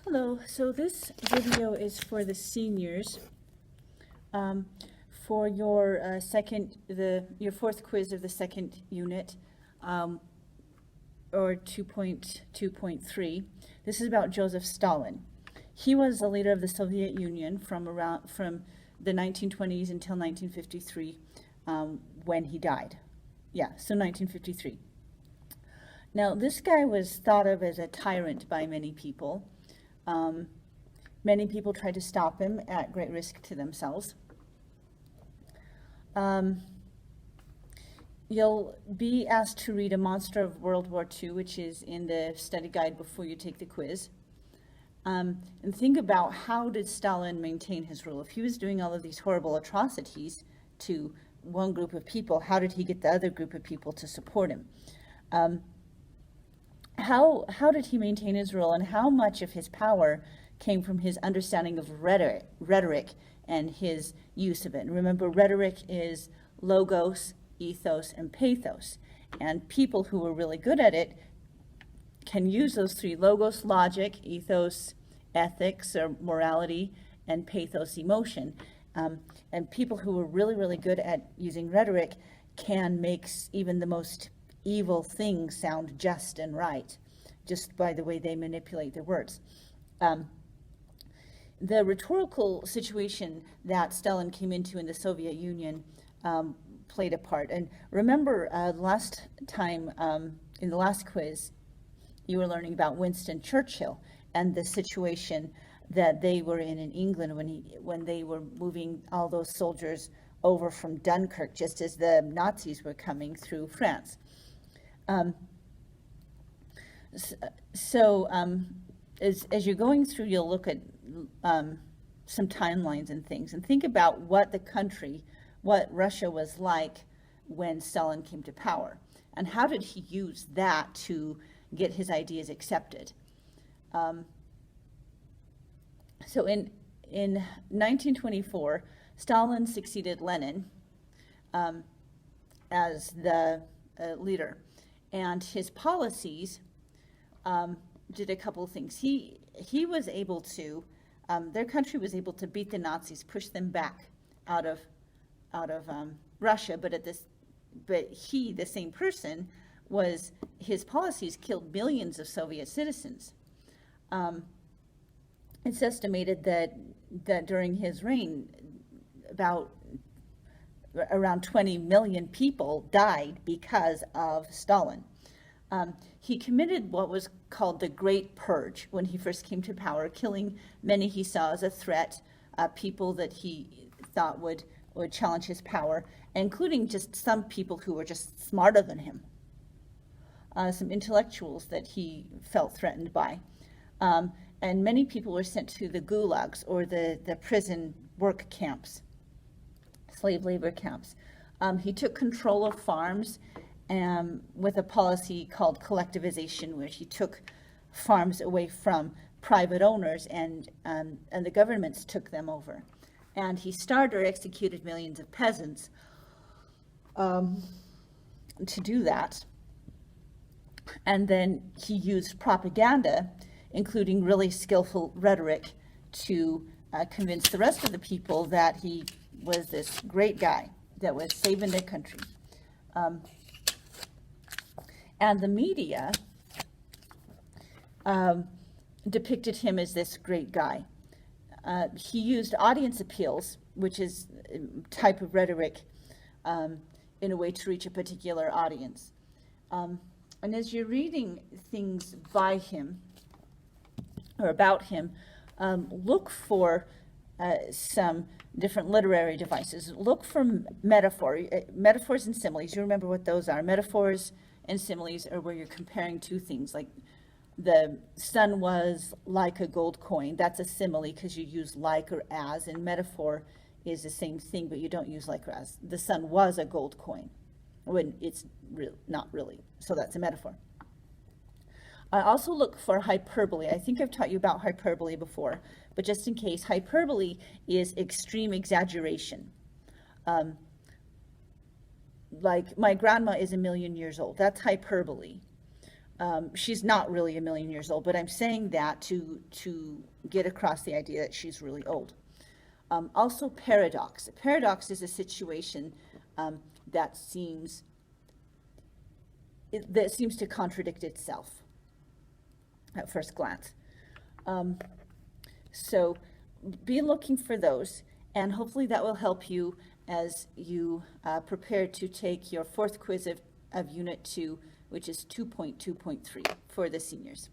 Hello, so this video is for the seniors, for your your fourth quiz of the second unit, or 2.2.3. This is about Joseph Stalin. He was the leader of the Soviet Union from the 1920s until 1953, when he died. Yeah, so 1953. Now, this guy was thought of as a tyrant by many people. Many people tried to stop him at great risk to themselves. You'll be asked to read A Monster of World War II, which is in the study guide before you take the quiz. And think about, how did Stalin maintain his rule? If he was doing all of these horrible atrocities to one group of people, how did he get the other group of people to support him? How did he maintain his rule, and how much of his power came from his understanding of rhetoric and his use of it? And remember, rhetoric is logos, ethos, and pathos. And people who are really good at it can use those three: logos, logic; ethos, ethics or morality; and pathos, emotion. And people who are really, really good at using rhetoric can make even the most evil things sound just and right, just by the way they manipulate their words. The rhetorical situation that Stalin came into in the Soviet Union played a part. And remember, last time, in the last quiz, you were learning about Winston Churchill and the situation that they were in England when they were moving all those soldiers over from Dunkirk, just as the Nazis were coming through France. As you're going through, you'll look at some timelines and things, and think about what Russia was like when Stalin came to power, and how did he use that to get his ideas accepted. So in 1924, Stalin succeeded Lenin as the leader. And his policies did a couple of things. He was able to, their country was able to beat the Nazis, push them back out of Russia. But the same person, his policies killed millions of Soviet citizens. It's estimated that during his reign, around 20 million people died because of Stalin. He committed what was called the Great Purge when he first came to power, killing many he saw as a threat, people that he thought would challenge his power, including just some people who were just smarter than him, some intellectuals that he felt threatened by. And many people were sent to the gulags, or the prison work camps, slave labor camps. He took control of farms with a policy called collectivization, where he took farms away from private owners, and the governments took them over. And he starved or executed millions of peasants to do that. And then he used propaganda, including really skillful rhetoric, to convince the rest of the people that he was this great guy that was saving their country. And the media depicted him as this great guy. He used audience appeals, which is a type of rhetoric, in a way to reach a particular audience. And as you're reading things by him, or about him, look for some different literary devices. Look for metaphors and similes. You remember what those are. Metaphors and similes are where you're comparing two things, like the sun was like a gold coin. That's a simile because you use like or as, and metaphor is the same thing, but you don't use like or as. The sun was a gold coin when it's not really. So that's a metaphor. I also look for hyperbole. I think I've taught you about hyperbole before, but just in case, hyperbole is extreme exaggeration. Like, my grandma is 1,000,000 years old. That's hyperbole. She's not really 1,000,000 years old, but I'm saying that to get across the idea that she's really old. Also paradox. A paradox is a situation that seems to contradict itself at first glance. So be looking for those, and hopefully that will help you as you prepare to take your fourth quiz of Unit 2, which is 2.2.3 for the seniors.